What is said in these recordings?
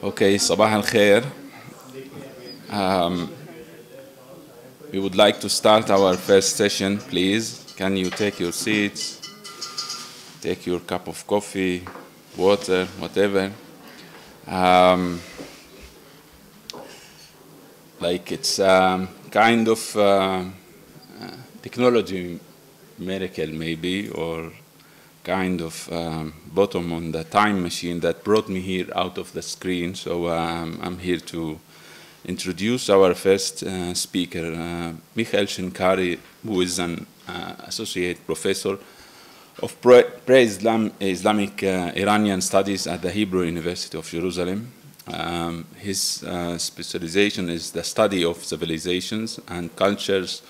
Okay, Sabah al-Khair. We would like to start our first session, please. Can you take your seats, take your cup of coffee, water, whatever. Like it's kind of technology miracle maybe, or kind of bottom on the time machine that brought me here out of the screen. So I'm here to introduce our first speaker, Michael Shenkar, who is an associate professor of pre-Islamic Iranian studies at the Hebrew University of Jerusalem. His specialization is the study of civilizations and cultures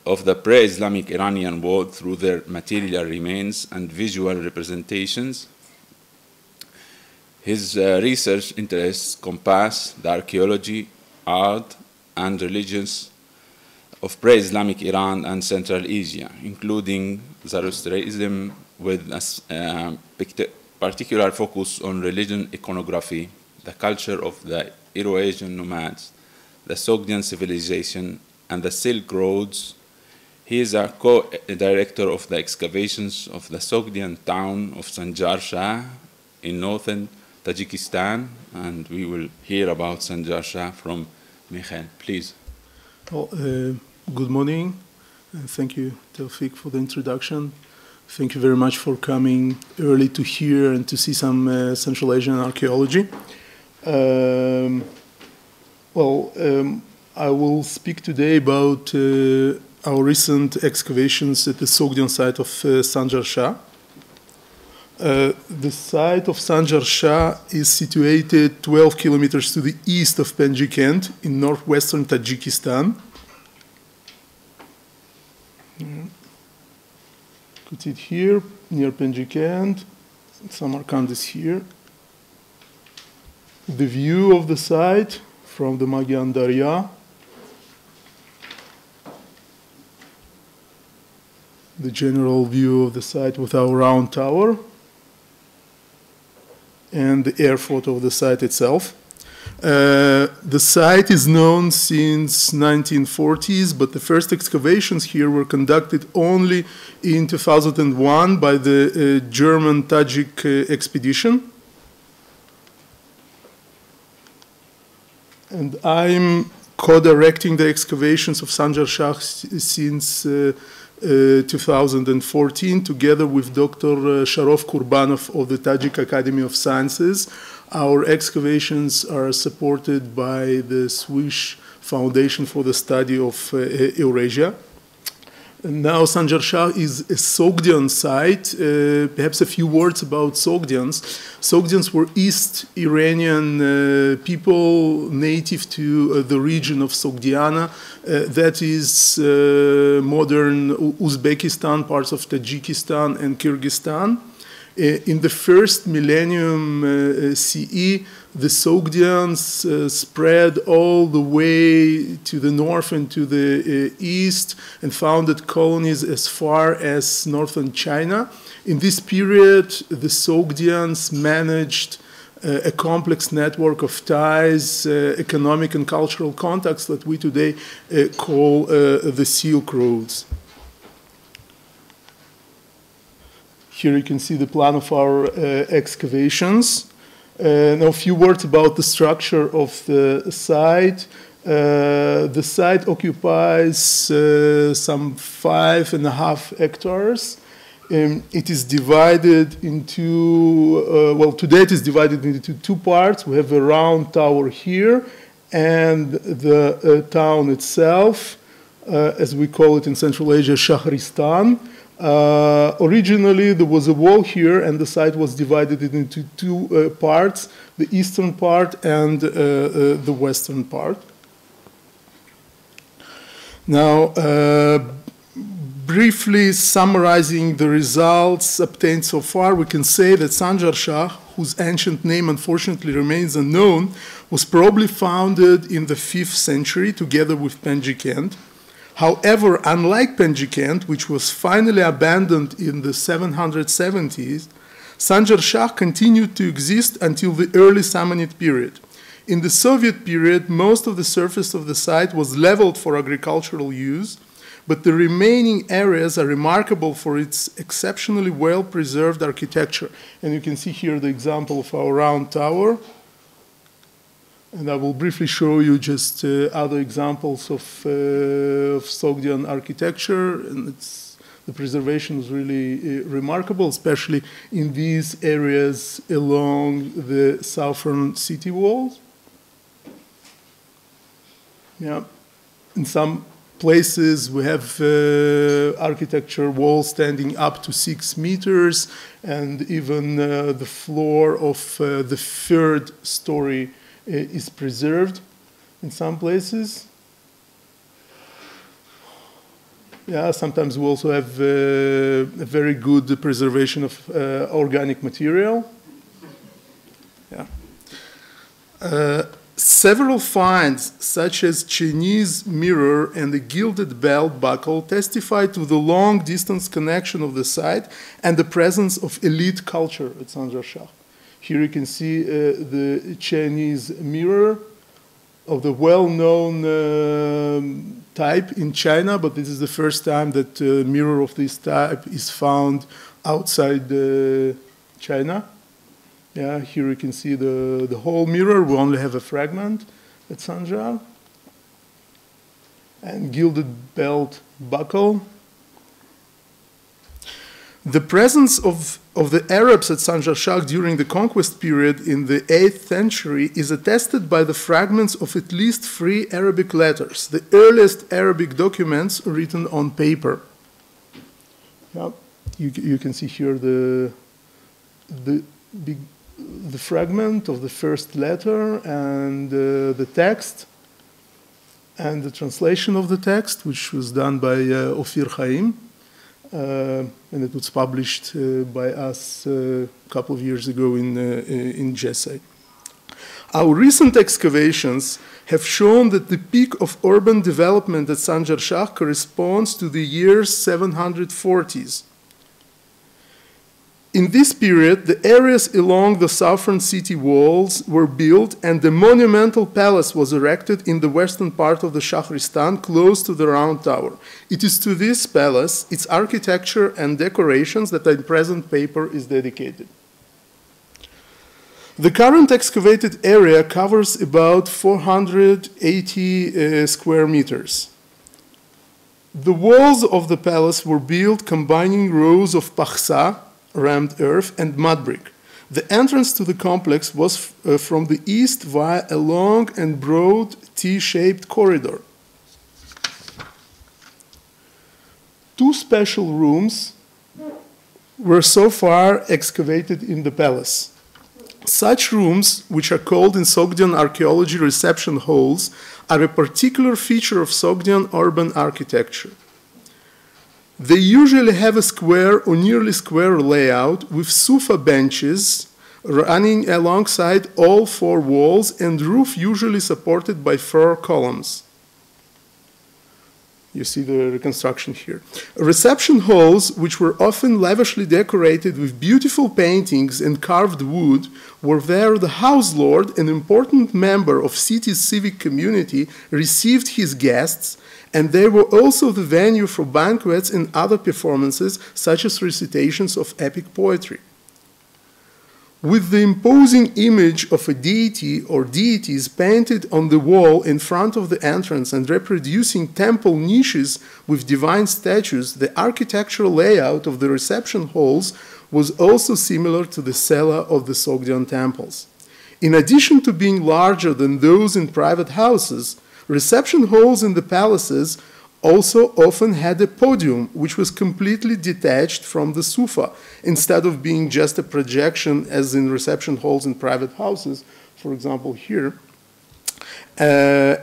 of the pre-Islamic Iranian world through their material remains and visual representations. His research interests compass the archaeology, art, and religions of pre-Islamic Iran and Central Asia, including Zoroastrianism with a particular focus on religion iconography, the culture of the Eurasian nomads, the Sogdian civilization, and the Silk Roads. He is a co-director of the excavations of the Sogdian town of Sanjar Shah in northern Tajikistan, and we will hear about Sanjar Shah from Michael. Please. Well, good morning. Thank you, Tawfiq, for the introduction. Thank you very much for coming early to hear and to see some Central Asian archaeology. I will speak today about our recent excavations at the Sogdian site of Sanjar Shah. The site of Sanjar Shah is situated 12 kilometers to the east of Panchikanth in northwestern Tajikistan. Put it here, near Panchikanth. Samarkand is here. The view of the site from the Magyan Darya. The general view of the site with our round tower. And the air photo of the site itself. The site is known since 1940s, but the first excavations here were conducted only in 2001 by the German Tajik expedition. And I'm co-directing the excavations of Sanjar Shah since 2014, together with Dr. Sharof Kurbanov of the Tajik Academy of Sciences. Our excavations are supported by the Swiss Foundation for the Study of Eurasia. And now Sanjar Shah is a Sogdian site. Perhaps a few words about Sogdians. Sogdians were East Iranian people native to the region of Sogdiana, that is modern Uzbekistan, parts of Tajikistan and Kyrgyzstan. In the first millennium CE, the Sogdians spread all the way to the north and to the east and founded colonies as far as northern China. In this period, the Sogdians managed a complex network of ties, economic and cultural contacts that we today call the Silk Roads. Here you can see the plan of our excavations. Now a few words about the structure of the site. The site occupies some 5.5 hectares. It is divided into, today it is divided into two parts. We have a round tower here and the town itself, as we call it in Central Asia, Shahristan. Originally, there was a wall here, and the site was divided into two parts, the eastern part and the western part. Now, briefly summarizing the results obtained so far, we can say that Sanjar Shah, whose ancient name unfortunately remains unknown, was probably founded in the 5th century together with Panchikanth. However, unlike Panchikanth, which was finally abandoned in the 770s, Sanjar Shah continued to exist until the early Samanid period. In the Soviet period, most of the surface of the site was leveled for agricultural use, but the remaining areas are remarkable for its exceptionally well-preserved architecture. And you can see here the example of our round tower. And I will briefly show you just other examples of Sogdian architecture. And the preservation is really remarkable, especially in these areas along the southern city walls. Yeah. In some places, we have architecture walls standing up to 6 meters, and even the floor of the third story is preserved in some places. Yeah, sometimes we also have a very good preservation of organic material. Yeah. Several finds, such as Chinese mirror and the gilded belt buckle, testify to the long-distance connection of the site and the presence of elite culture at Sanjar Shah. Here you can see the Chinese mirror of the well-known type in China, but this is the first time that a mirror of this type is found outside China. Yeah, here you can see the whole mirror. We only have a fragment at Sanjar. And gilded belt buckle. The presence of the Arabs at Sanjar Shah during the conquest period in the 8th century is attested by the fragments of at least 3 Arabic letters, the earliest Arabic documents written on paper. Yeah, you can see here the fragment of the first letter and the text and the translation of the text, which was done by Ophir Chaim, and it was published by us a couple of years ago in Jessay. Our recent excavations have shown that the peak of urban development at Sanjar Shah corresponds to the years 740s. In this period, the areas along the southern city walls were built and the monumental palace was erected in the western part of the Shahristan, close to the round tower. It is to this palace, its architecture and decorations that the present paper is dedicated. The current excavated area covers about 480 square meters. The walls of the palace were built combining rows of pakhsa, rammed earth, and mud brick. The entrance to the complex was from the east via a long and broad T-shaped corridor. 2 special rooms were so far excavated in the palace. Such rooms, which are called in Sogdian archaeology reception halls, are a particular feature of Sogdian urban architecture. They usually have a square or nearly square layout with sofa benches running alongside all 4 walls and roof usually supported by 4 columns. You see the reconstruction here. Reception halls, which were often lavishly decorated with beautiful paintings and carved wood, were where the house lord, an important member of city's civic community, received his guests, and they were also the venue for banquets and other performances, such as recitations of epic poetry. With the imposing image of a deity or deities painted on the wall in front of the entrance and reproducing temple niches with divine statues, the architectural layout of the reception halls was also similar to the cella of the Sogdian temples. In addition to being larger than those in private houses, reception halls in the palaces also often had a podium, which was completely detached from the sofa, instead of being just a projection as in reception halls in private houses, for example here, and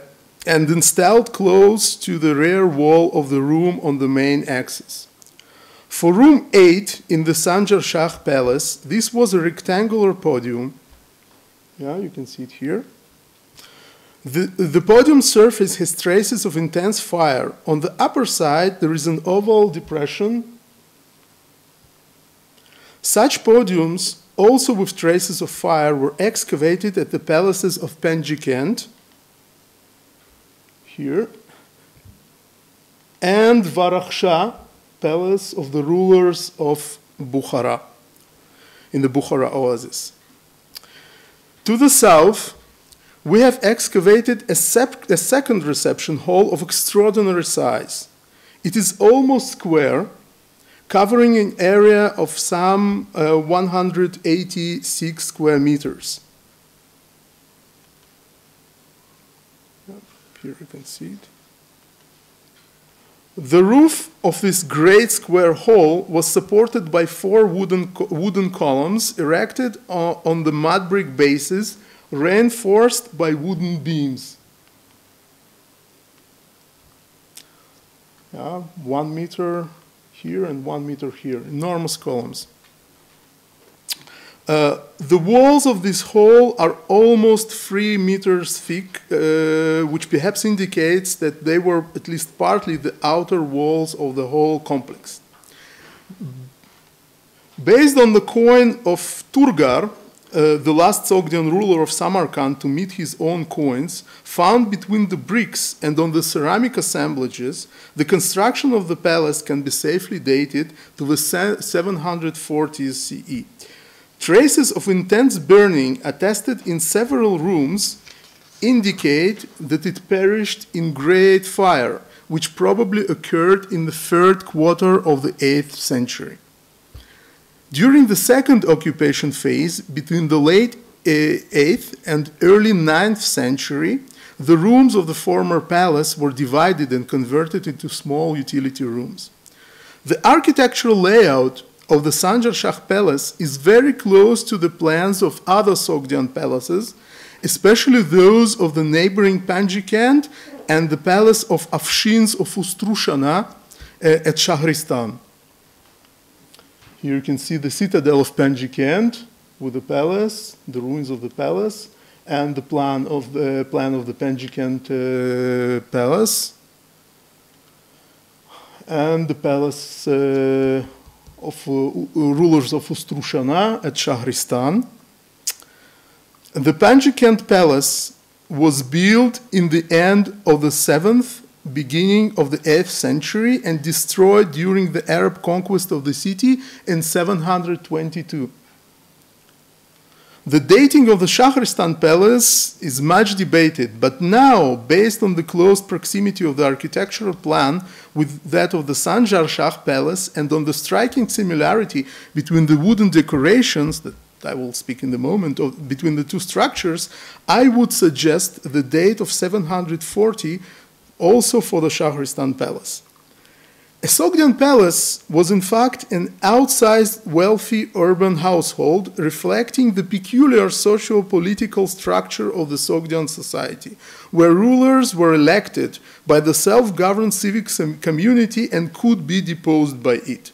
installed close to the rear wall of the room on the main axis. For room 8 in the Sanjar Shah Palace, this was a rectangular podium. Yeah, you can see it here. The podium surface has traces of intense fire. On the upper side, there is an oval depression. Such podiums, also with traces of fire, were excavated at the palaces of Panchikanth, here, and Varakhsha, palace of the rulers of Bukhara, in the Bukhara oasis. To the south, we have excavated a second reception hall of extraordinary size. It is almost square, covering an area of some 186 square meters. Here you can see it. The roof of this great square hall was supported by 4 wooden columns erected on the mud brick bases, reinforced by wooden beams. 1 meter here and 1 meter here, enormous columns. The walls of this hall are almost 3 meters thick, which perhaps indicates that they were at least partly the outer walls of the whole complex. Based on the coin of Turgar, the last Sogdian ruler of Samarkand to meet his own coins, found between the bricks and on the ceramic assemblages, the construction of the palace can be safely dated to the 740s CE. Traces of intense burning attested in several rooms indicate that it perished in great fire, which probably occurred in the 3rd quarter of the 8th century. During the second occupation phase, between the late 8th and early 9th century, the rooms of the former palace were divided and converted into small utility rooms. The architectural layout of the Sanjar Shah Palace is very close to the plans of other Sogdian palaces, especially those of the neighboring Panchikanth and the palace of Afshins of Ustrushana at Shahristan. Here you can see the citadel of Panchikanth with the palace, the ruins of the palace, and the plan of the Panchikanth Palace, and the palace of rulers of Ustrushana at Shahristan. The Panchikanth Palace was built in the end of the 7th, beginning of the 8th century, and destroyed during the Arab conquest of the city in 722. The dating of the Shahristan Palace is much debated, but now, based on the close proximity of the architectural plan with that of the Sanjar Shah Palace and on the striking similarity between the wooden decorations, that I will speak in a moment, between the two structures, I would suggest the date of 740 also for the Shahristan Palace. A Sogdian palace was in fact an outsized wealthy urban household reflecting the peculiar socio-political structure of the Sogdian society, where rulers were elected by the self-governed civic community and could be deposed by it.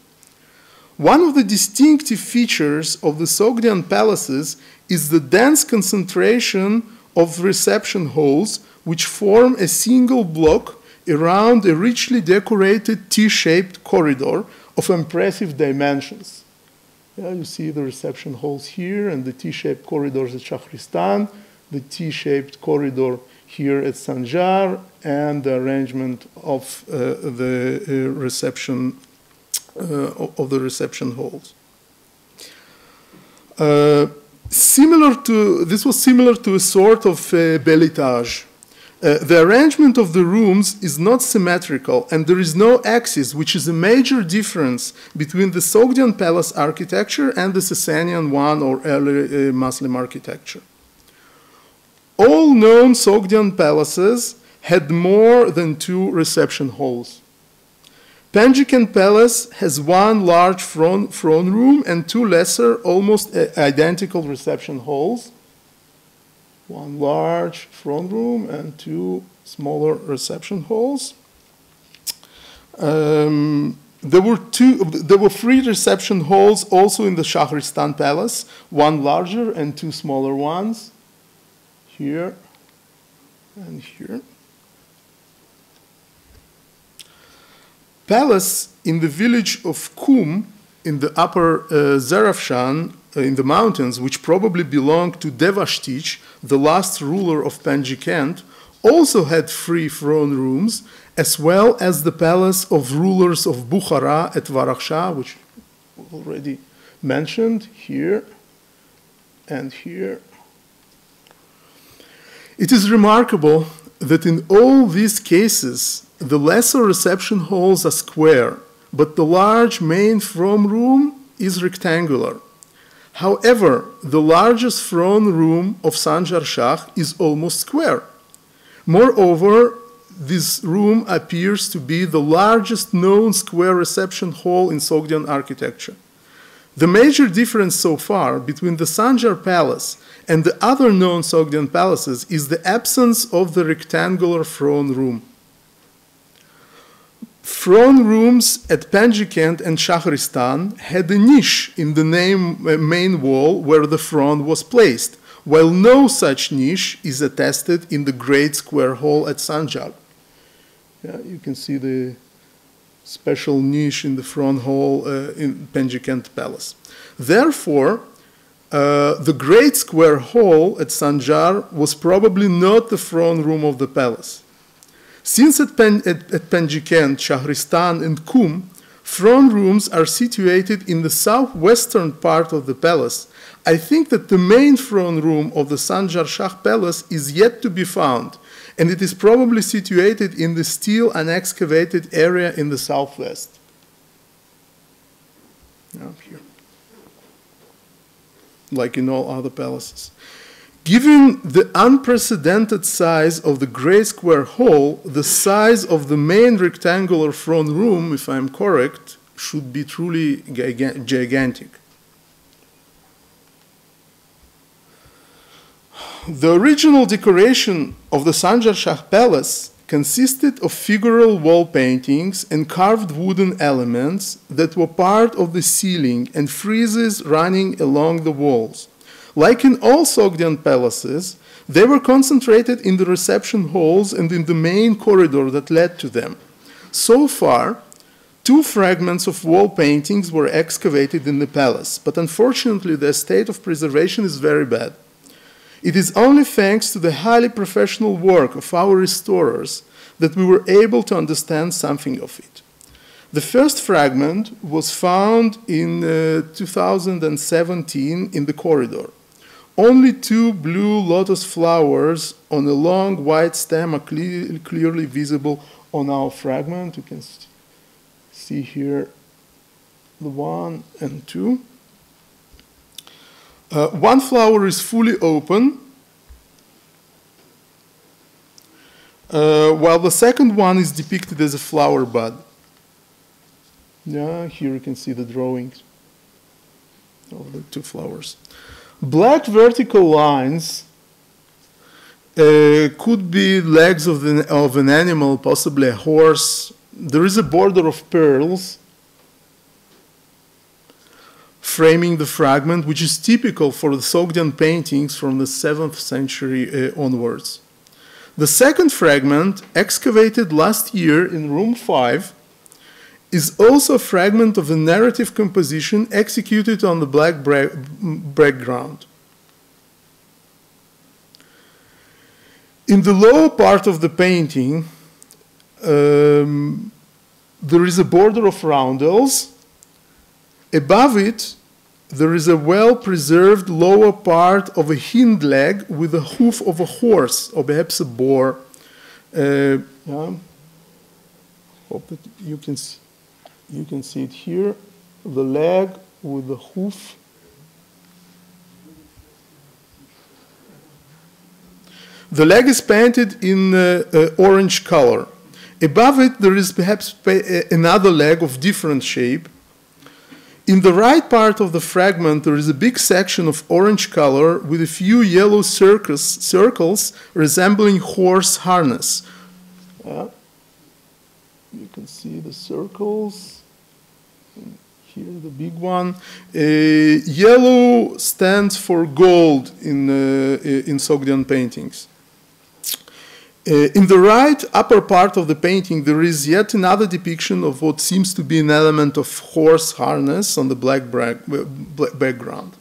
One of the distinctive features of the Sogdian palaces is the dense concentration of reception halls which form a single block around a richly decorated T-shaped corridor of impressive dimensions. You see the reception halls here and the T-shaped corridors at Shahristan, the T-shaped corridor here at Sanjar, and the arrangement of the reception halls. This was similar to a sort of bel étage. The arrangement of the rooms is not symmetrical, and there is no axis, which is a major difference between the Sogdian palace architecture and the Sasanian one or early Muslim architecture. All known Sogdian palaces had more than 2 reception halls. Panchikanth Palace has 1 large throne room and 2 lesser, almost identical reception halls. 1 large throne room and 2 smaller reception halls. There were 3 reception halls also in the Shahristan Palace, 1 larger and 2 smaller ones, here and here. Palace in the village of Kum in the upper Zarafshan, in the mountains, which probably belonged to Devashtich, the last ruler of Panchikanth, also had 3 throne rooms, as well as the palace of rulers of Bukhara at Varakhsha, which we already mentioned here and here. It is remarkable that in all these cases, the lesser reception halls are square, but the large main throne room is rectangular. However, the largest throne room of Sanjar Shah is almost square. Moreover, this room appears to be the largest known square reception hall in Sogdian architecture. The major difference so far between the Sanjar Palace and the other known Sogdian palaces is the absence of the rectangular throne room. Throne rooms at Panchikanth and Shahristan had a niche in the main wall where the throne was placed, while no such niche is attested in the Great Square Hall at Sanjar. Yeah, you can see the special niche in the front hall in Panchikanth Palace. Therefore, the Great Square Hall at Sanjar was probably not the throne room of the palace. Since at Panchikanth, Shahristan, and Kum, throne rooms are situated in the southwestern part of the palace, I think that the main throne room of the Sanjar Shah Palace is yet to be found, and it is probably situated in the still unexcavated area in the southwest. Now here. Like in all other palaces. Given the unprecedented size of the Great Square Hall, the size of the main rectangular throne room, if I'm correct, should be truly gigantic. The original decoration of the Sanjar Shah Palace consisted of figural wall paintings and carved wooden elements that were part of the ceiling and friezes running along the walls. Like in all Sogdian palaces, they were concentrated in the reception halls and in the main corridor that led to them. So far, 2 fragments of wall paintings were excavated in the palace, but unfortunately the state of preservation is very bad. It is only thanks to the highly professional work of our restorers that we were able to understand something of it. The first fragment was found in 2017 in the corridor. Only 2 blue lotus flowers on a long white stem are clearly visible on our fragment. You can see here the 1 and 2. One flower is fully open, while the second one is depicted as a flower bud. Yeah, here you can see the drawings of the 2 flowers. Black vertical lines could be legs of an animal, possibly a horse. There is a border of pearls framing the fragment, which is typical for the Sogdian paintings from the 7th century onwards. The second fragment, excavated last year in room 5, is also a fragment of a narrative composition executed on the black background. In the lower part of the painting, there is a border of roundels. Above it, there is a well-preserved lower part of a hind leg with a hoof of a horse, or perhaps a boar. Hope that you can see it here, the leg with the hoof. The leg is painted in orange color. Above it, there is perhaps another leg of different shape. In the right part of the fragment, there is a big section of orange color with a few yellow circles resembling horse harness. You can see the circles. Here, the big one. Yellow stands for gold in Sogdian paintings. In the right upper part of the painting, there is yet another depiction of what seems to be an element of horse harness on the black background.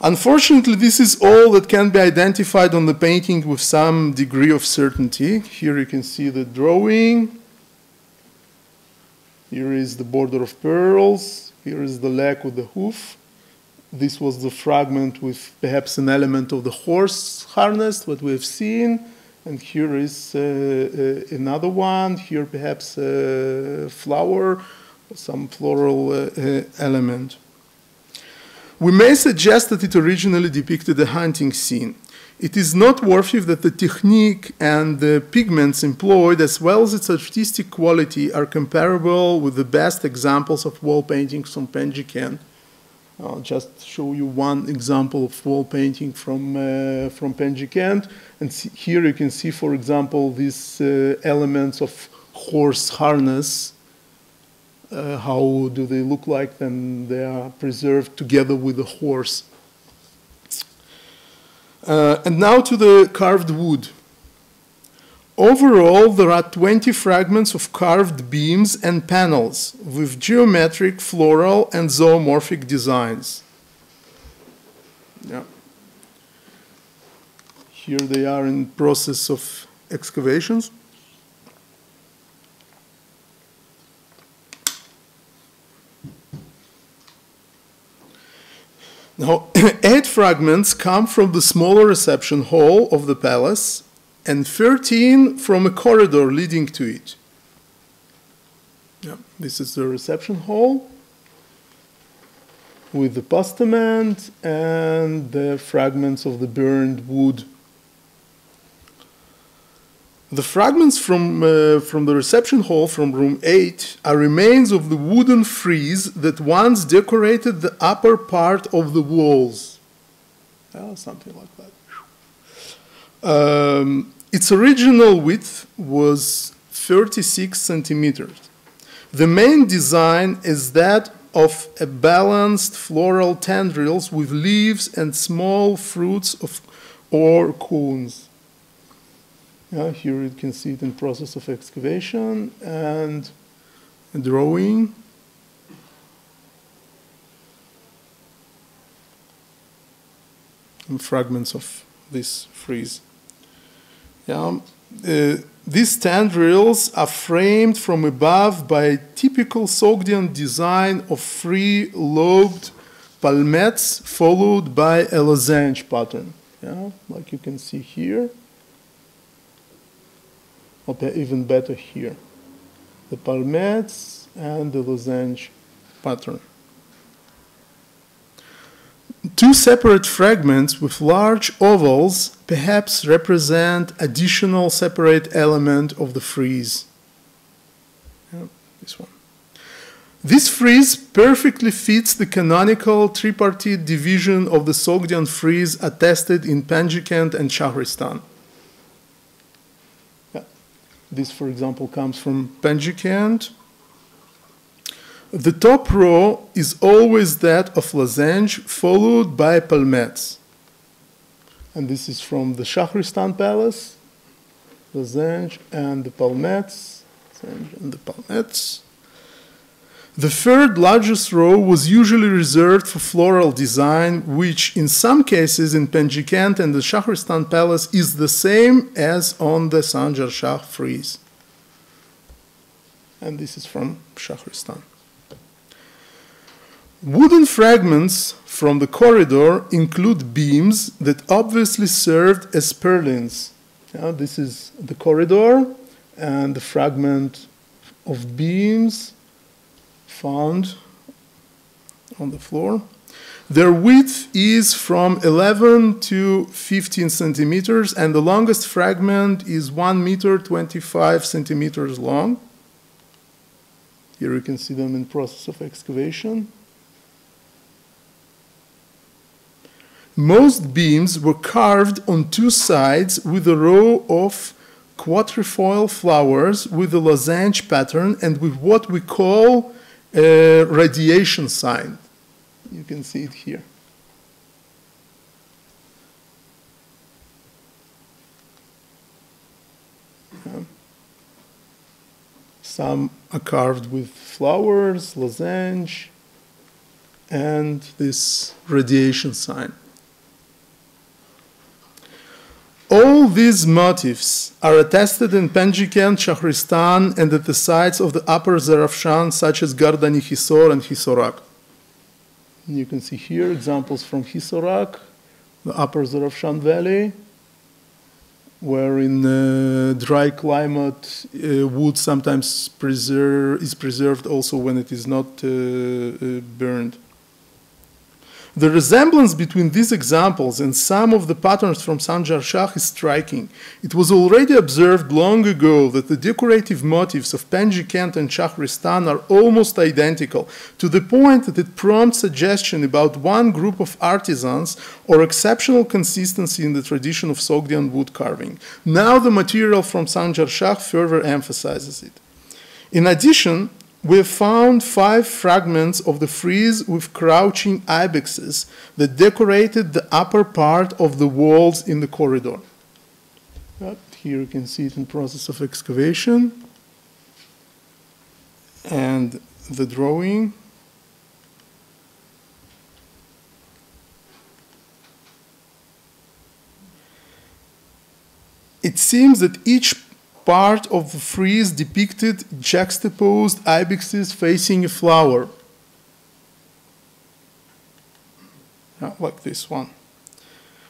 Unfortunately, this is all that can be identified on the painting with some degree of certainty. Here you can see the drawing. Here is the border of pearls. Here is the leg with the hoof. This was the fragment with perhaps an element of the horse harness, what we have seen. And here is another one. Here perhaps a flower, some floral element. We may suggest that it originally depicted a hunting scene. It is noteworthy that the technique and the pigments employed, as well as its artistic quality, are comparable with the best examples of wall paintings from Panchikanth. I'll just show you one example of wall painting from Panchikanth. And here you can see, for example, these elements of horse harness. How do they look like when they are preserved together with the horse? And now to the carved wood. Overall, there are 20 fragments of carved beams and panels with geometric, floral, and zoomorphic designs. Yeah. Here they are in process of excavations. Now, 8 fragments come from the smaller reception hall of the palace, and 13 from a corridor leading to it. Yeah, this is the reception hall with the postament and the fragments of the burned wood. The fragments from the reception hall from room 8 are remains of the wooden frieze that once decorated the upper part of the walls. Something like that. Its original width was 36 centimeters. The main design is that of a balanced floral tendrils with leaves and small fruits or cones. Here you can see it in process of excavation and a drawing. And fragments of this frieze. These tendrils are framed from above by a typical Sogdian design of free lobed palmettes followed by a lozenge pattern, like you can see here, or even better here, the palmettes and the lozenge pattern. 2 separate fragments with large ovals perhaps represent additional separate element of the frieze. This one. This frieze perfectly fits the canonical tripartite division of the Sogdian frieze attested in Panchikanth and Shahristan. This, for example, comes from Panchikanth. The top row is always that of lozenge, followed by palmettes. And this is from the Shahristan Palace, lozenge and the palmettes, and the palmettes. The third largest row was usually reserved for floral design, which in some cases in Panchikanth and the Shahristan Palace is the same as on the Sanjar Shah frieze. And this is from Shahristan. Wooden fragments from the corridor include beams that obviously served as purlins. This is the corridor and the fragment of beams found on the floor. Their width is from 11 to 15 centimeters, and the longest fragment is 1 meter 25 centimeters long. Here you can see them in process of excavation. Most beams were carved on 2 sides with a row of quatrefoil flowers with a lozenge pattern and with what we call a radiation sign. You can see it here. some are carved with flowers, lozenge, and this radiation sign. All these motifs are attested in Panchikanth, Shahristan, and at the sites of the upper Zarafshan, such as Gardani Hisor and Hisorak. You can see here examples from Hisorak, the upper Zarafshan Valley, where in dry climate, wood sometimes is preserved also when it is not burned. The resemblance between these examples and some of the patterns from Sanjar Shah is striking. It was already observed long ago that the decorative motifs of Panchikanth and Shahristan are almost identical, to the point that it prompts suggestion about one group of artisans or exceptional consistency in the tradition of Sogdian wood carving. Now the material from Sanjar Shah further emphasizes it. In addition, we have found 5 fragments of the frieze with crouching ibexes that decorated the upper part of the walls in the corridor. Here you can see it in process of excavation. And the drawing. It seems that each part of the frieze depicted juxtaposed ibexes facing a flower, like this one.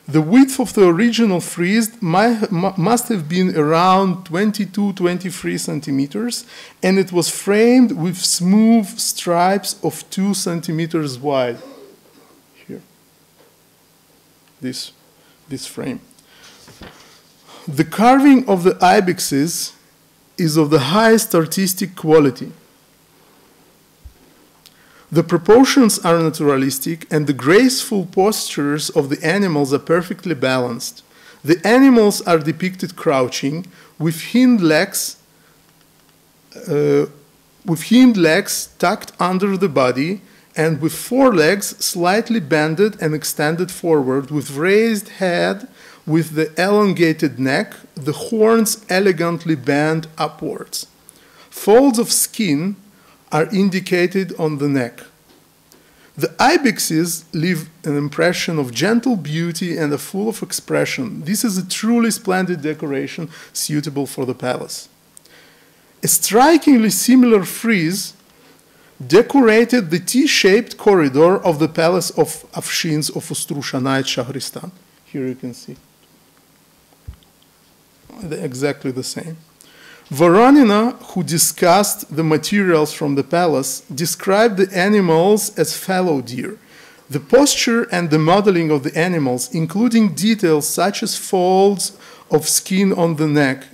The width of the original frieze must have been around 22-23 centimeters, and it was framed with smooth stripes of 2 centimeters wide. Here, this frame. The carving of the ibexes is of the highest artistic quality. The proportions are naturalistic, and the graceful postures of the animals are perfectly balanced. The animals are depicted crouching, with hind legs tucked under the body, and with forelegs slightly bended and extended forward, with raised head, with the elongated neck, the horns elegantly bent upwards. Folds of skin are indicated on the neck. The ibexes leave an impression of gentle beauty and are full of expression. This is a truly splendid decoration suitable for the palace. A strikingly similar frieze decorated the T-shaped corridor of the palace of Afshins of Ustrushanait Shahristan. Here you can see. Exactly the same. Voronina, who discussed the materials from the palace, described the animals as fallow deer. The posture and the modeling of the animals, including details such as folds of skin on the neck,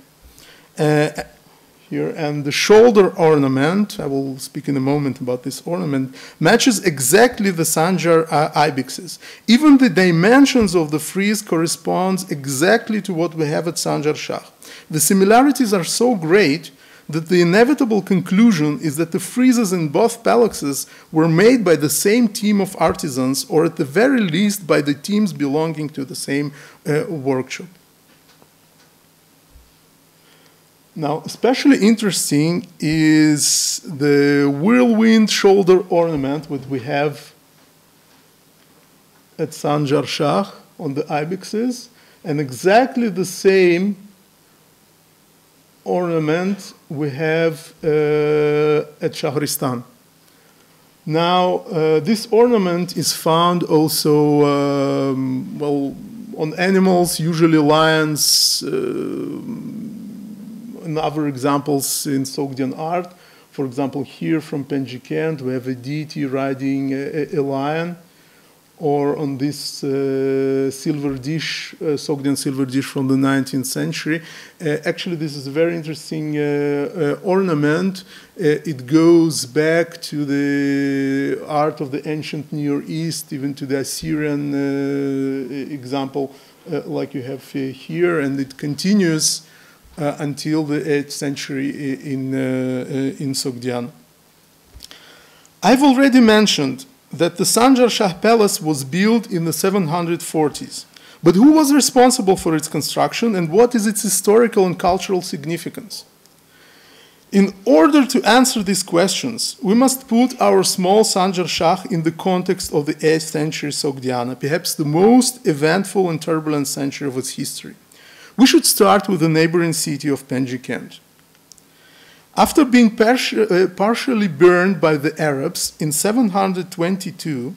here, and the shoulder ornament, I will speak in a moment about this ornament, matches exactly the Sanjar ibexes. Even the dimensions of the frieze corresponds exactly to what we have at Sanjar Shah. The similarities are so great that the inevitable conclusion is that the friezes in both palaces were made by the same team of artisans, or at the very least by the teams belonging to the same workshop. Now, especially interesting is the whirlwind shoulder ornament that we have at Sanjar Shah on the ibexes, and exactly the same ornament we have at Shahristan. Now, this ornament is found also, well, on animals, usually lions, and other examples in Sogdian art. For example, here from Panchikanth, we have a deity riding a lion, or on this silver dish, Sogdian silver dish from the 19th century. Actually, this is a very interesting ornament. It goes back to the art of the ancient Near East, even to the Assyrian example, like you have here, and it continues until the 8th century in Sogdian. I've already mentioned that the Sanjar Shah Palace was built in the 740s. But who was responsible for its construction, and what is its historical and cultural significance? In order to answer these questions, we must put our small Sanjar Shah in the context of the 8th century Sogdiana, perhaps the most eventful and turbulent century of its history. We should start with the neighboring city of Panchikanth. After being partially burned by the Arabs in 722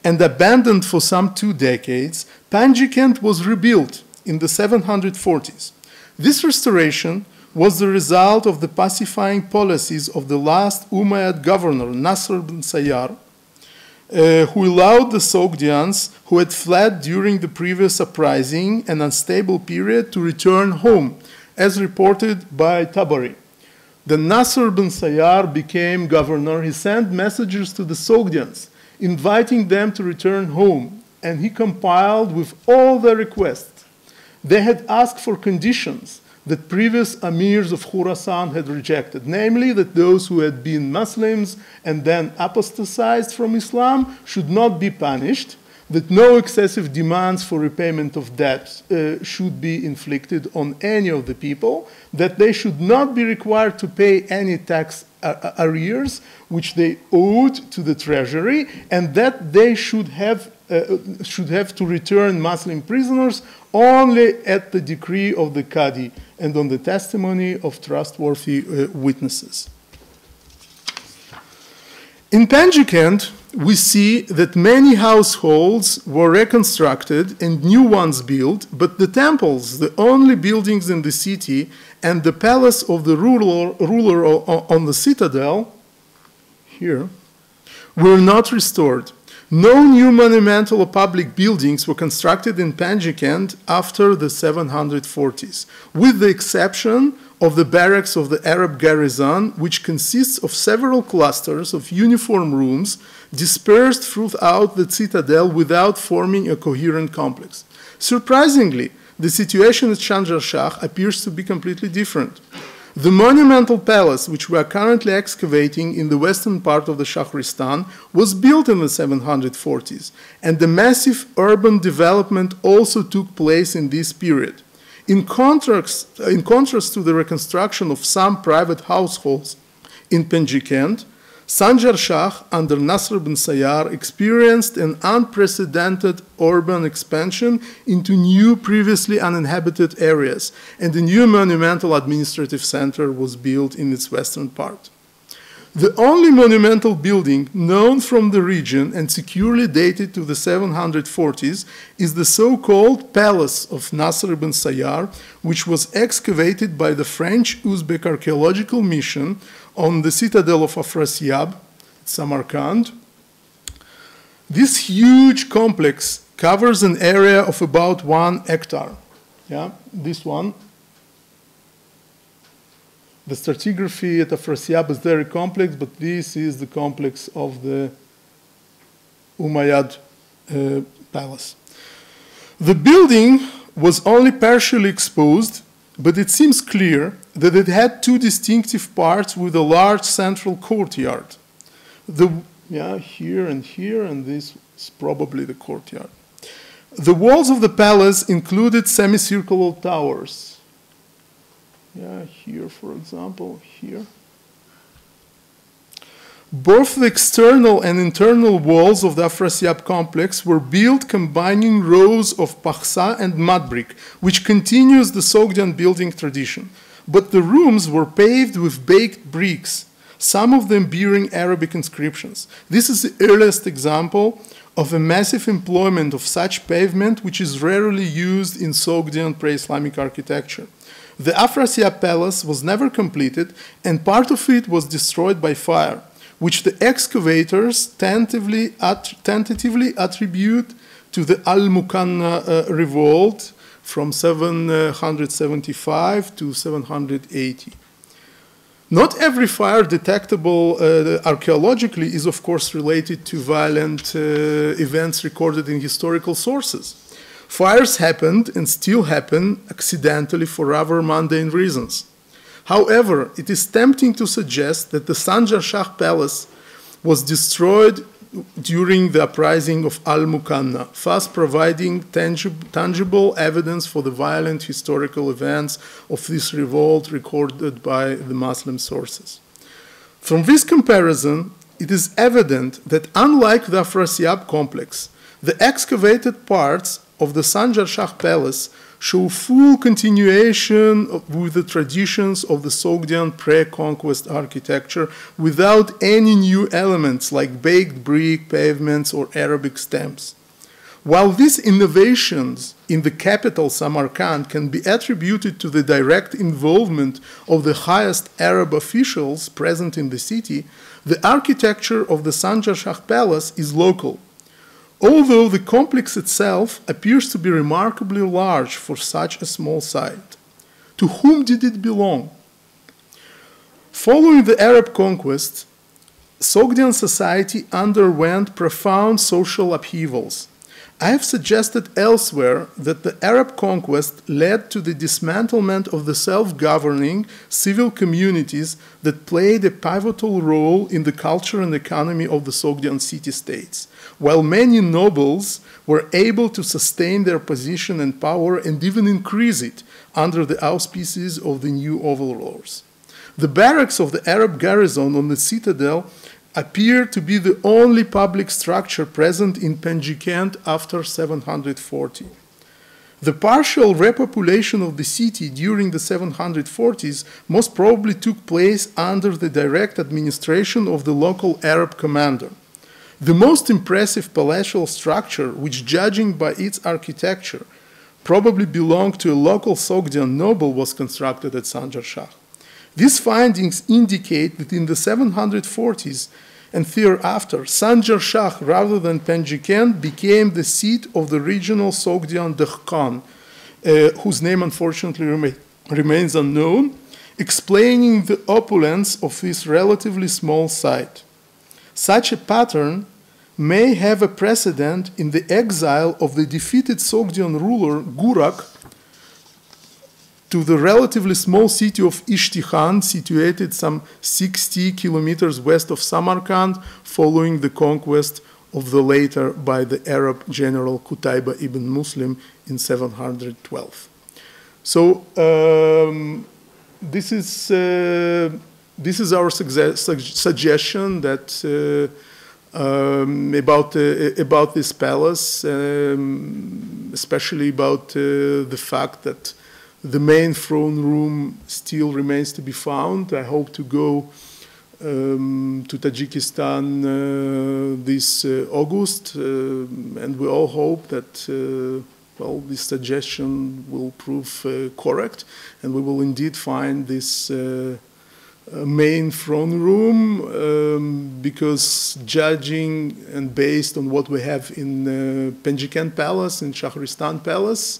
and abandoned for some 2 decades, Panchikanth was rebuilt in the 740s. This restoration was the result of the pacifying policies of the last Umayyad governor, Nasr bin Sayyār, who allowed the Sogdians who had fled during the previous uprising and unstable period to return home, as reported by Tabari. The Nasr bin Sayyār became governor. He sent messengers to the Sogdians, inviting them to return home, and he compiled with all their requests. They had asked for conditions that previous emirs of Khurasan had rejected, namely that those who had been Muslims and then apostatized from Islam should not be punished, that no excessive demands for repayment of debt should be inflicted on any of the people, that they should not be required to pay any tax arrears which they owed to the treasury, and that they should have to return Muslim prisoners only at the decree of the Qadi and on the testimony of trustworthy witnesses. In Panchikanth, we see that many households were reconstructed and new ones built, but the temples, the only buildings in the city, and the palace of the ruler on the citadel, here, were not restored. No new monumental or public buildings were constructed in Panchikanth after the 740s, with the exception of the barracks of the Arab garrison, which consists of several clusters of uniform rooms dispersed throughout the citadel without forming a coherent complex. Surprisingly, the situation at Sanjar Shah appears to be completely different. The monumental palace, which we are currently excavating in the western part of the Shahristan, was built in the 740s, and the massive urban development also took place in this period. In contrast to the reconstruction of some private households in Panchikanth, Sanjar Shah under Nasr bin Sayyār experienced an unprecedented urban expansion into new previously uninhabited areas, and a new monumental administrative center was built in its western part. The only monumental building known from the region and securely dated to the 740s is the so-called Palace of Nasr bin Sayyār, which was excavated by the French-Uzbek Archaeological Mission on the citadel of Afrasiyab, Samarkand. This huge complex covers an area of about 1 hectare. Yeah, this one. The stratigraphy at Afrasiyab is very complex, but this is the complex of the Umayyad palace. The building was only partially exposed, but it seems clear that it had 2 distinctive parts with a large central courtyard. Here, and this is probably the courtyard. The walls of the palace included semicircular towers. Here, for example, here. Both the external and internal walls of the Afrasiyab complex were built combining rows of pakhsa and mud brick, which continues the Sogdian building tradition. But the rooms were paved with baked bricks, some of them bearing Arabic inscriptions. This is the earliest example of a massive employment of such pavement, which is rarely used in Sogdian pre-Islamic architecture. The Afrasiyab palace was never completed, and part of it was destroyed by fire, which the excavators tentatively attribute to the Al-Mukanna revolt from 775 to 780. Not every fire detectable archaeologically is, of course, related to violent events recorded in historical sources. Fires happened and still happen accidentally for rather mundane reasons. However, it is tempting to suggest that the Sanjar Shah Palace was destroyed during the uprising of Al-Mukanna, thus providing tangible evidence for the violent historical events of this revolt recorded by the Muslim sources. From this comparison, it is evident that unlike the Afrasiab complex, the excavated parts of the Sanjar Shah Palace show full continuation with the traditions of the Sogdian pre-conquest architecture without any new elements like baked brick, pavements, or Arabic stamps. While these innovations in the capital Samarkand can be attributed to the direct involvement of the highest Arab officials present in the city, the architecture of the Sanjar Shah Palace is local, although the complex itself appears to be remarkably large for such a small site. To whom did it belong? Following the Arab conquest, Sogdian society underwent profound social upheavals. I have suggested elsewhere that the Arab conquest led to the dismantlement of the self-governing civil communities that played a pivotal role in the culture and economy of the Sogdian city-states, while many nobles were able to sustain their position and power and even increase it under the auspices of the new overlords. The barracks of the Arab garrison on the citadel appear to be the only public structure present in Panchikanth after 740. The partial repopulation of the city during the 740s most probably took place under the direct administration of the local Arab commander. The most impressive palatial structure, which, judging by its architecture, probably belonged to a local Sogdian noble, was constructed at Sanjar Shah. These findings indicate that in the 740s and thereafter, Sanjar Shah, rather than Panchikanth, became the seat of the regional Sogdian Dehqan, whose name unfortunately remains unknown, explaining the opulence of this relatively small site. Such a pattern may have a precedent in the exile of the defeated Sogdian ruler Gurak to the relatively small city of Ishtihan, situated some 60 kilometers west of Samarkand, following the conquest of the later by the Arab general Qutayba ibn Muslim in 712. So this is our suggestion that about this palace, especially about the fact that the main throne room still remains to be found. I hope to go to Tajikistan this August, and we all hope that well, this suggestion will prove correct, and we will indeed find this main throne room, because judging and based on what we have in Panchikanth Palace, in Shahristan Palace,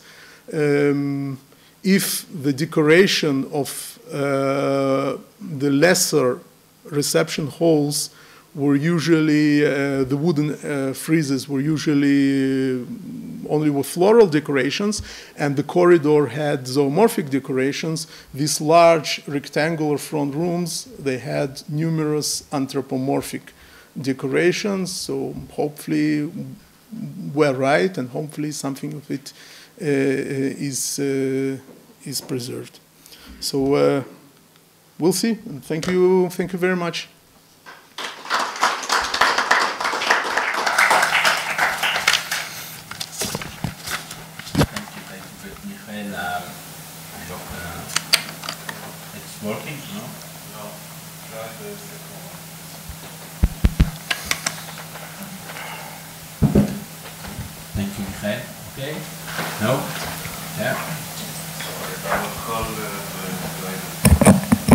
if the decoration of the lesser reception halls were usually, the wooden friezes were usually only with floral decorations, and the corridor had zoomorphic decorations, these large rectangular front rooms, they had numerous anthropomorphic decorations, so hopefully we're right, and hopefully something of it is preserved. So we'll see. And thank you very much. Thank you, Michael. I hope it's working. No. Try the second one. Thank you, Michael. Okay. No. Yeah.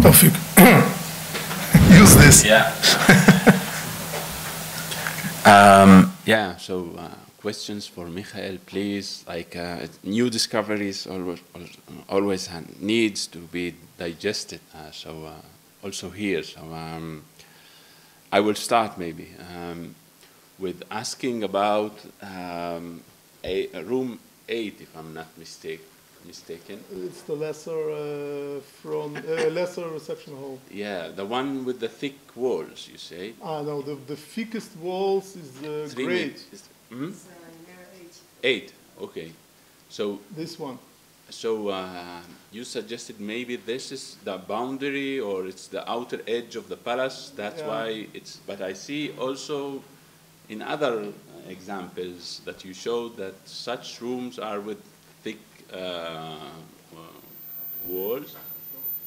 Tawfiq, use this. Yeah. Yeah, so questions for Michael, please. Like new discoveries always needs to be digested. So also here. So I will start maybe with asking about room 8, if I'm not mistaken. mistaken. It's the lesser reception hall. Yeah, the one with the thick walls, you say? No, the thickest walls is great. It's 8, okay. So this one. So you suggested maybe this is the boundary or it's the outer edge of the palace. That's why it's. But I see also in other examples that you showed that such rooms are with thick walls.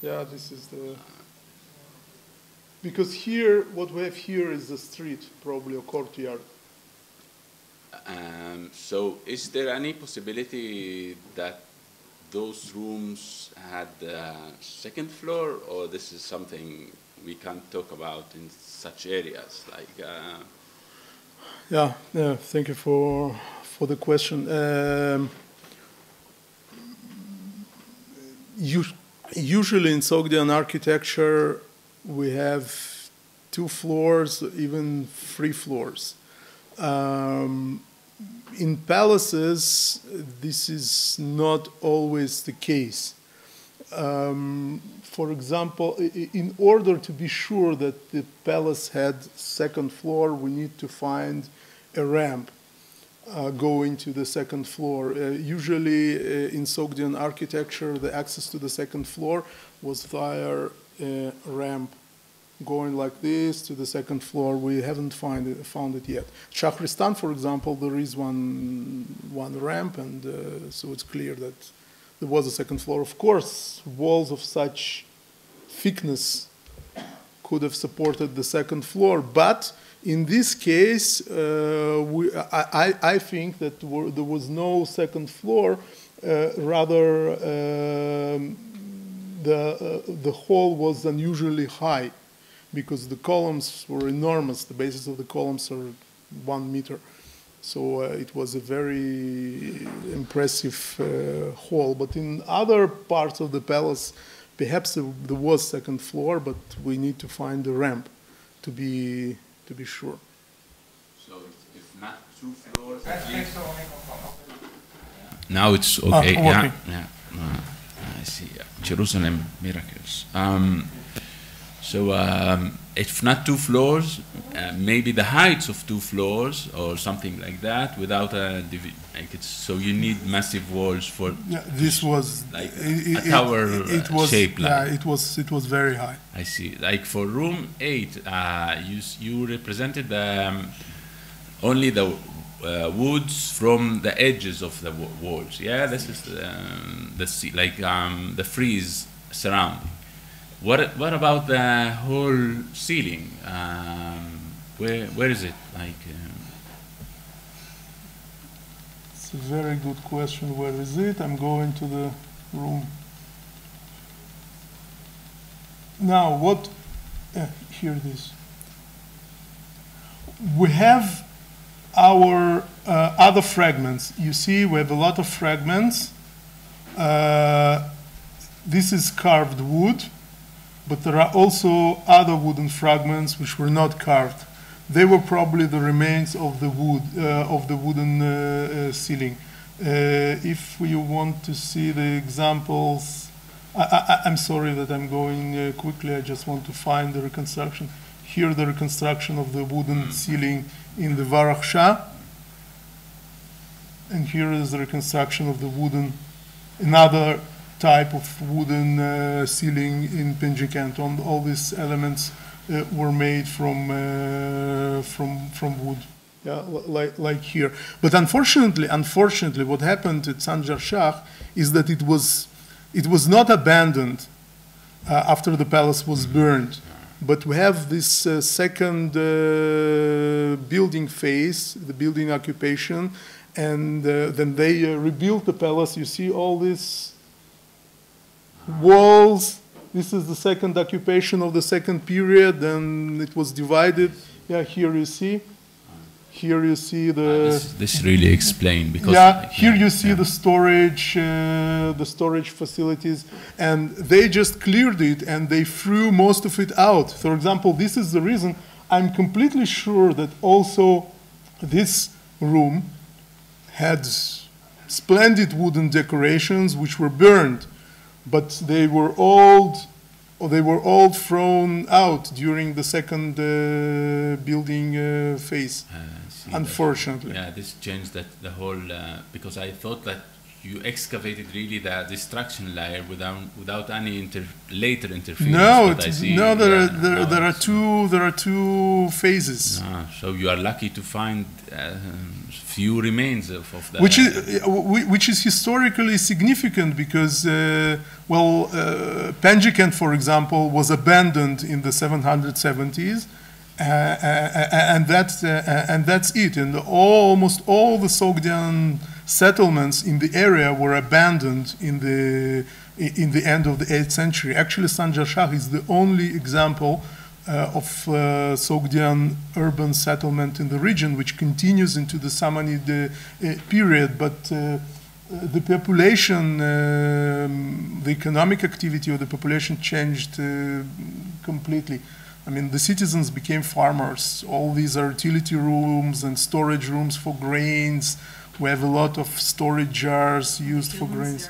Yeah, this is the. Because here, what we have here is the street, probably a courtyard. So is there any possibility that those rooms had a second floor, or this is something we can't talk about in such areas? Like, yeah, thank you for the question. Usually in Sogdian architecture, we have 2 floors, even 3 floors. In palaces, this is not always the case. For example, in order to be sure that the palace had 2nd floor, we need to find a ramp going to the 2nd floor. Usually in Sogdian architecture, the access to the 2nd floor was via a ramp going like this to the 2nd floor. We haven't found it yet. Shahristan, for example, there is one ramp, and so it's clear that there was a 2nd floor. Of course, walls of such thickness could have supported the 2nd floor, but in this case, I think that there was no 2nd floor. Rather, the hall was unusually high, because the columns were enormous. The bases of the columns are 1 meter. So it was a very impressive hall. But in other parts of the palace, perhaps there was 2nd floor, but we need to find the ramp to be sure. So if not 2 floors, at least. Now it's okay. Yeah. I see. Jerusalem miracles. So if not 2 floors, maybe the heights of 2 floors or something like that, without a so you need massive walls for. Yeah, this was like a tower shape. Yeah, it was very high. I see. Like for room 8, you represented only the woods from the edges of the walls. Yeah, this is the frieze surrounding. What about the whole ceiling? Where is it? Like, it's a very good question. Where is it? I'm going to the room. Now, what? Here it is. We have our other fragments. You see, we have a lot of fragments. This is carved wood. But there are also other wooden fragments which were not carved. They were probably the remains of the wooden ceiling. If you want to see the examples, I'm sorry that I'm going quickly. I just want to find the reconstruction. Here, the reconstruction of the wooden ceiling in the Varach Shah, and here is the reconstruction of the another type of wooden ceiling in Panchikanth. All these elements were made from wood. Yeah, like here. But unfortunately, what happened at Sanjar Shah is that it was not abandoned after the palace was burned. But we have this second building phase, the building occupation, and then they rebuilt the palace. You see all these walls. This is the second occupation of the second period, and it was divided. Yeah, here you see. Here you see the. This really explained because. Yeah, here you see the storage facilities, and they just cleared it and they threw most of it out. For example, this is the reason I'm completely sure that also this room had splendid wooden decorations which were burned, but they were all thrown out during the second building phase. Unfortunately. Yeah, this changed that the whole because I thought that you excavated really the destruction layer without any later interference. No, there are two phases. So you are lucky to find few remains of that. Which is historically significant because, Panchikanth, for example, was abandoned in the 770s. And that's it. And almost all the Sogdian settlements in the area were abandoned in the end of the 8th century. Actually, Sanjar Shah is the only example of Sogdian urban settlement in the region, which continues into the Samanid period. But the population, the economic activity of the population changed completely. I mean, the citizens became farmers. All these are utility rooms and storage rooms for grains. We have a lot of storage jars used for grains.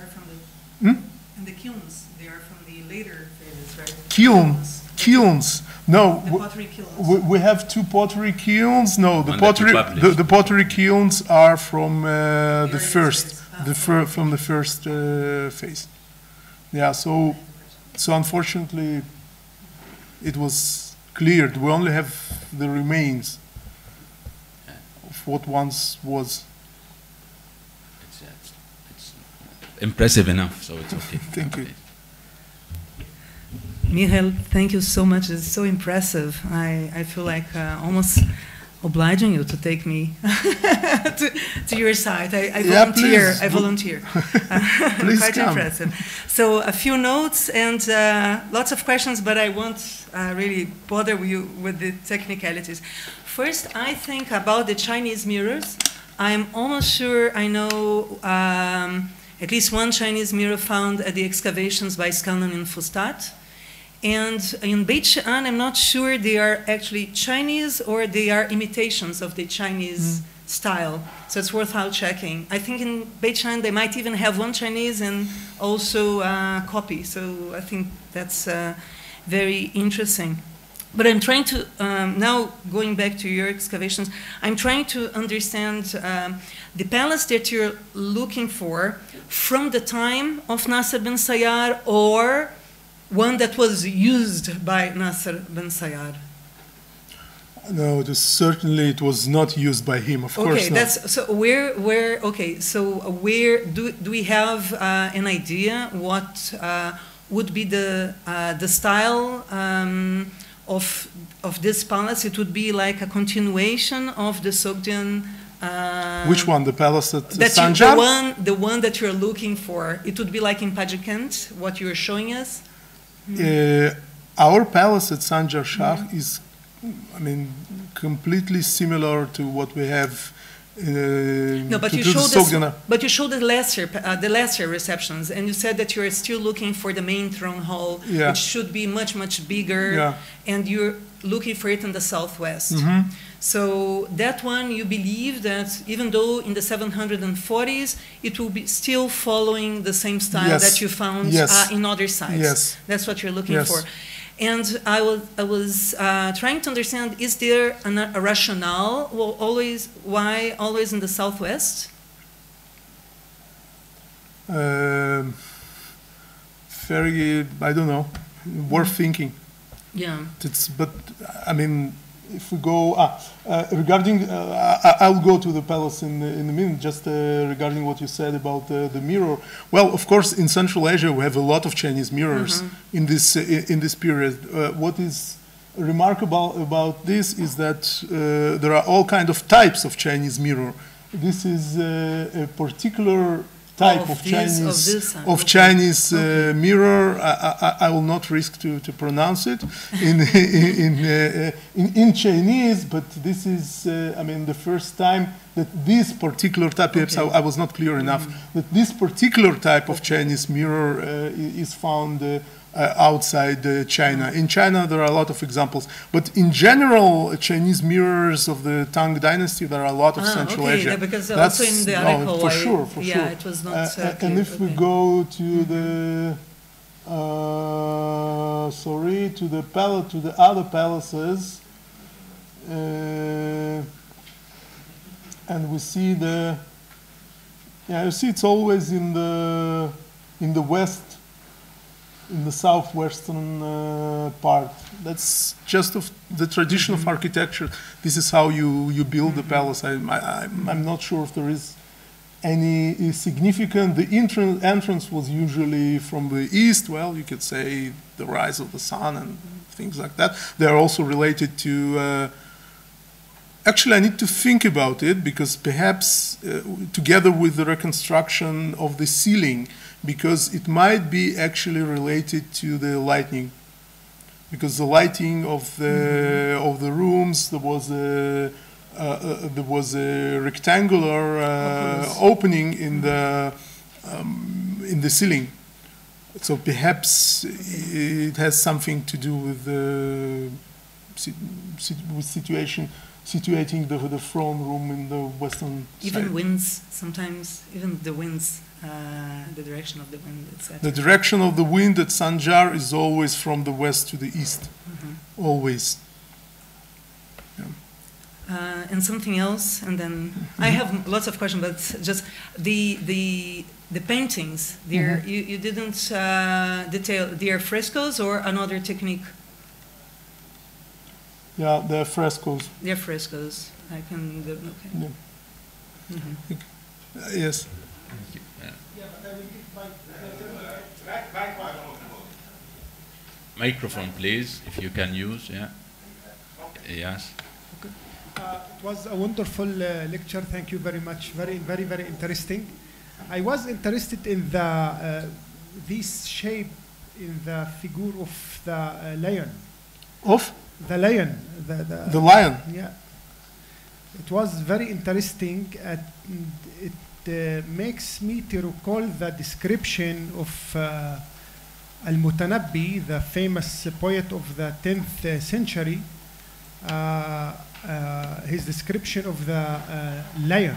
And the kilns, they are from the later phases, right? Kilns. No, the pottery kilns. We have two pottery kilns. No, the pottery kilns are from the first, from the first phase. Yeah. So unfortunately, it was cleared. We only have the remains of what once was. It's impressive enough, so it's okay. Thank you. Michael, thank you so much. It's so impressive. I feel like almost obliging you to take me to your site. I volunteer. Yeah, I volunteer. Please quite come. impressive. So a few notes and lots of questions, but I won't really bother you with the technicalities. First, I think about the Chinese mirrors. I'm almost sure I know at least one Chinese mirror found at the excavations by Scanlon in Fustat. And in Beit She'an, I'm not sure they are actually Chinese or they are imitations of the Chinese style. So it's worthwhile checking. I think in Beit She'an, they might even have one Chinese and also a copy. So I think that's very interesting. But I'm trying to, now going back to your excavations, I'm trying to understand the palace that you're looking for from the time of Nasr ben Sayyār or one that was used by Nasr ben Sayyār. No, certainly it was not used by him, of course not. That's, so where do we have an idea what would be the style of this palace? It would be like a continuation of the Sogdian. Which one? The palace at Sanjar? The one that you're looking for. It would be like in Panchikanth, what you're showing us. Our palace at Sanjar Shah is, I mean, completely similar to what we have. No, but you showed the lesser receptions, and you said that you are still looking for the main throne hall, which should be much bigger, and you're looking for it in the southwest. So that one, you believe that even though in the 740s, it will be still following the same style that you found in other sites. That's what you're looking for. And I was trying to understand, is there a rationale why always in the southwest? Very, I don't know, worth thinking. Yeah. But I mean, if we go regarding, I'll go to the palace in a minute. Just regarding what you said about the mirror. Well, of course, in Central Asia we have a lot of Chinese mirrors in this period. What is remarkable about this is that there are all kinds of types of Chinese mirror. This is a particular type of Chinese mirror. I will not risk to pronounce it in Chinese, but this is I mean the first time that this particular type, I was not clear enough, that this particular type of Chinese mirror is found outside China. In China, there are a lot of examples. But in general, Chinese mirrors of the Tang Dynasty, there are a lot of Central Asia. Yeah, because also in the article, for sure. it was not clear. And if we go to the, to the other palaces, and we see you see it's always in the west, in the southwestern part. That's just of the tradition of architecture. This is how you build the palace. I'm not sure if there is any significant. The entrance was usually from the east. Well, you could say the rise of the sun and things like that. They're also related to. Actually, I need to think about it because perhaps together with the reconstruction of the ceiling, because it might be actually related to the lighting. Because the lighting of the rooms, there was a rectangular opening in the ceiling. So perhaps it has something to do with the situating the throne room in the western even side. Winds, sometimes, even the winds, the direction of the wind, etc. The direction of the wind at Sayyār is always from the west to the east, always. Yeah. And something else, and then I have lots of questions, but just the paintings. You didn't detail. They are frescoes or another technique. Yeah, they're frescoes. They're frescoes. I can. Okay. Yeah. Yes. Microphone, please, if you can use. Yeah. Yes. Okay. It was a wonderful lecture. Thank you very much. Very, very, very interesting. I was interested in this shape in the figure of the lion. Of? The lion. The lion? Yeah. It was very interesting. It makes me to recall the description of Al-Mutanabbi, the famous poet of the 10th century, his description of the lion.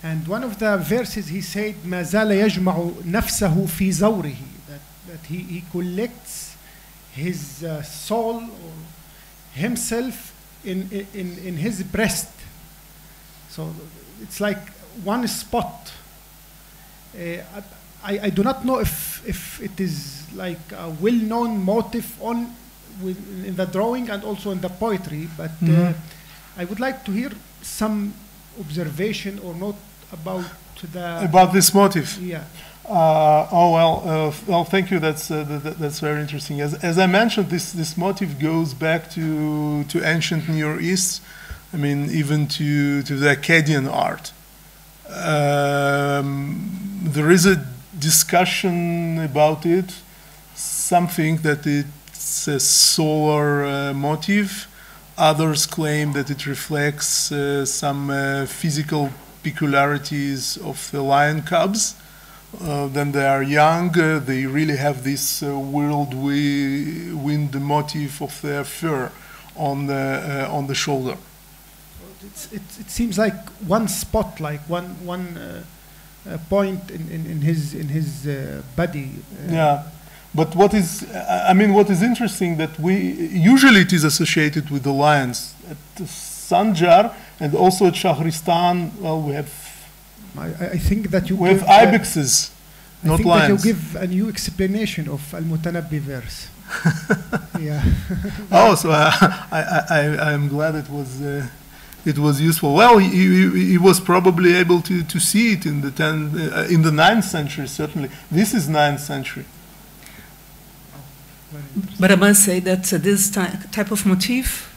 And one of the verses he said, مَا زَالَ يَجْمَعُ نَفْسَهُ فِي زَوْرِهِ, that he collects his soul or himself in his breast. So it's like one spot. I do not know if it is like a well-known motif in the drawing and also in the poetry, but I would like to hear some observation or note about this motif. Yeah. Well, thank you. That's very interesting. As I mentioned, this motif goes back to ancient Near East. I mean, even to the Akkadian art. There is a discussion about it. Some think that it's a solar motif. Others claim that it reflects some physical peculiarities of the lion cubs. Then they are young, they really have this whirlwind motif of their fur on the shoulder. It seems like one spot, like one point in his body. Yeah, but what is interesting that usually it is associated with the lions at Sayyār and also at Shahristan. Well, we have. I think that we have ibexes, not lions. I think that you give a new explanation of Al-Mutanabbi verse. Yeah. So I am glad it was useful. Well, he was probably able to see it in the 9th century. Certainly, this is 9th century. But I must say that this type of motif,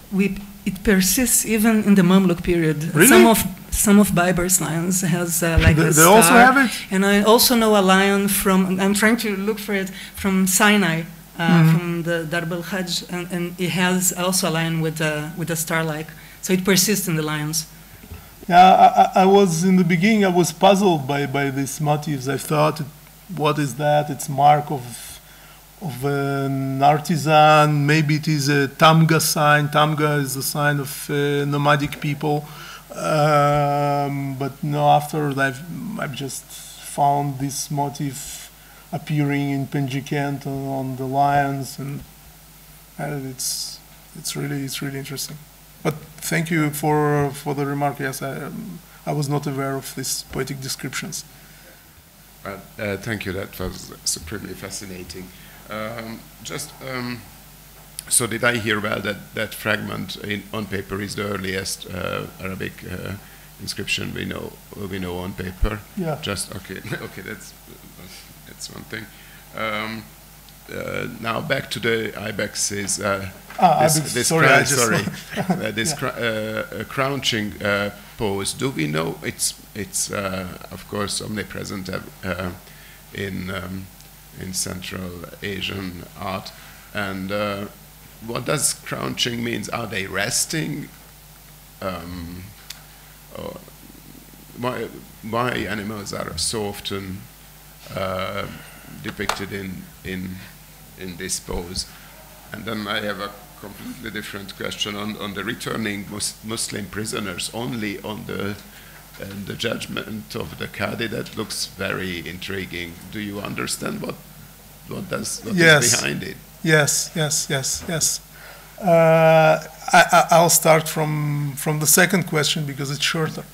it persists even in the Mamluk period. Really? Some of Biber's lions has like a they star. also have it? And I also know a lion from, I'm trying to look for it, from Sinai, from the Darb al-Hajj, and it has also a lion with a star-like. So it persists in the lions. Yeah, I was, in the beginning, I was puzzled by these motifs. I thought, what is that? It's mark an artisan. Maybe it is a Tamga sign. Tamga is the sign of nomadic people. But no, after I've just found this motif appearing in Panchikanth on the lions, and it's really interesting. But thank you for the remark. Yes, I was not aware of these poetic descriptions. Thank you. That was supremely fascinating. So did I hear well that fragment on paper is the earliest Arabic inscription we know on paper? Yeah. Just okay. Okay, that's one thing. Now back to the ibexes. This crouching pose. Do we know it's of course omnipresent in Central Asian art, and what does crouching means? Are they resting? Or why animals are so often depicted in this pose? And then I have a completely different question on the returning Muslim prisoners. Only on the judgment of the Qadi, that looks very intriguing. Do you understand what is behind it? Yes. I'll start from the second question because it's shorter.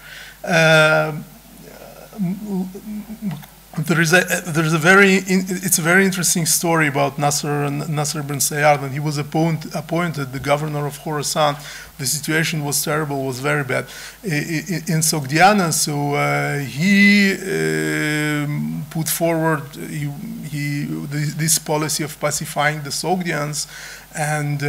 It's a very interesting story about Nasr ibn Sayyār. When he was appointed the governor of Khorasan, the situation was terrible, was very bad in Sogdiana. So he put forward this policy of pacifying the Sogdians, and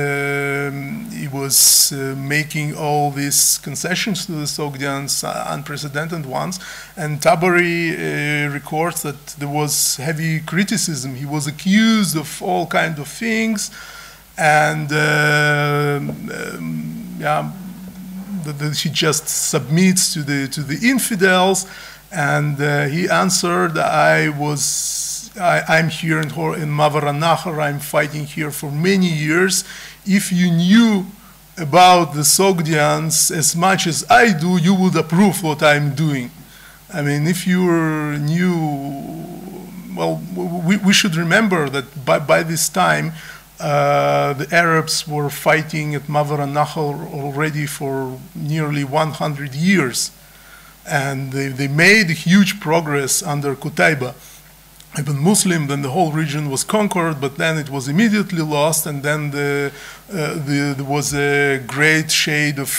he was making all these concessions to the Sogdians, unprecedented ones. And Tabari records that there was heavy criticism. He was accused of all kinds of things, and he just submits to the infidels. And he answered, I'm here in Mavara Nahar, I'm fighting here for many years. If you knew about the Sogdians as much as I do, you would approve what I'm doing. I mean, if you knew, well, we should remember that by this time, the Arabs were fighting at Mavara Nahar already for nearly 100 years. And they made huge progress under Qutayba ibn Muslim. Then the whole region was conquered, but then it was immediately lost, and then there was a great shade of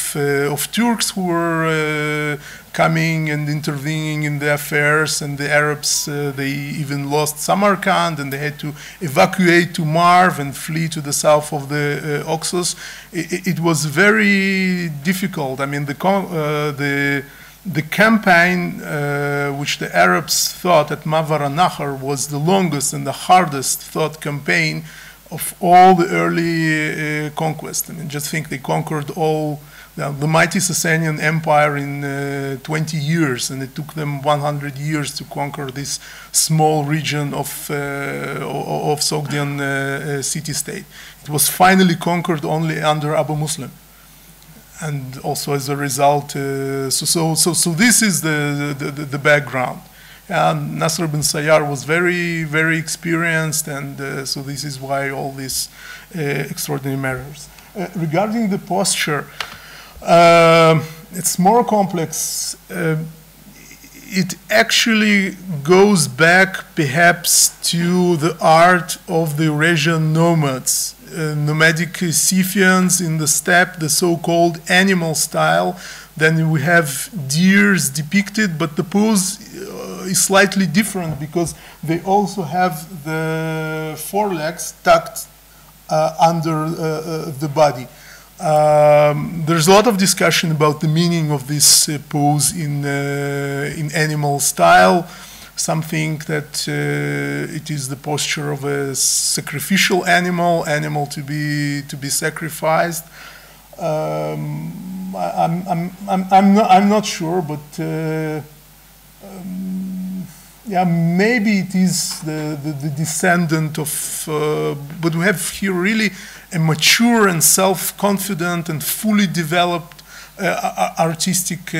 Turks who were coming and intervening in the affairs, and the Arabs, they even lost Samarkand, and they had to evacuate to Marv and flee to the south of the Oxus. It was very difficult. I mean, the campaign which the Arabs thought at Mavara Nahar was the longest and the hardest thought campaign of all the early conquest. I mean, just think they conquered all the mighty Sasanian Empire in 20 years, and it took them 100 years to conquer this small region of Sogdian city-state. It was finally conquered only under Abu Muslim. And also as a result, so this is the background. And Nasr ibn Sayyār was very, very experienced, and so this is why all these extraordinary measures. Regarding the posture, it's more complex. It actually goes back perhaps to the art of the Eurasian nomads. Nomadic Scythians in the steppe, the so-called animal style. Then we have deers depicted, but the pose is slightly different because they also have the forelegs tucked under the body. There's a lot of discussion about the meaning of this pose in animal style. Some think that it is the posture of a sacrificial animal to be sacrificed. I'm not sure, but yeah, maybe it is the descendant of, but we have here really a mature and self-confident and fully developed artistic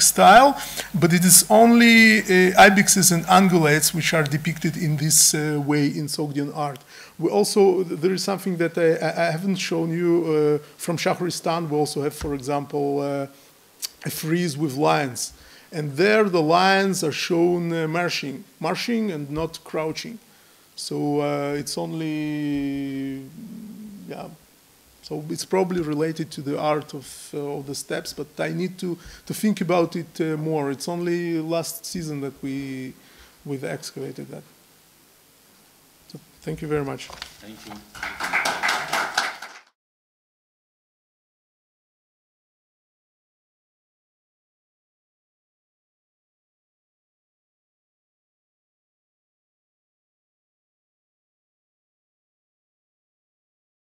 style, but it is only ibexes and ungulates which are depicted in this way in Sogdian art. We also, there is something that I haven't shown you from Shahristan. We also have, for example, a frieze with lions. And there the lions are shown marching and not crouching. So it's only, yeah, so it's probably related to the art of the steps, but I need to think about it more. It's only last season that we've excavated that. So thank you very much. Thank you.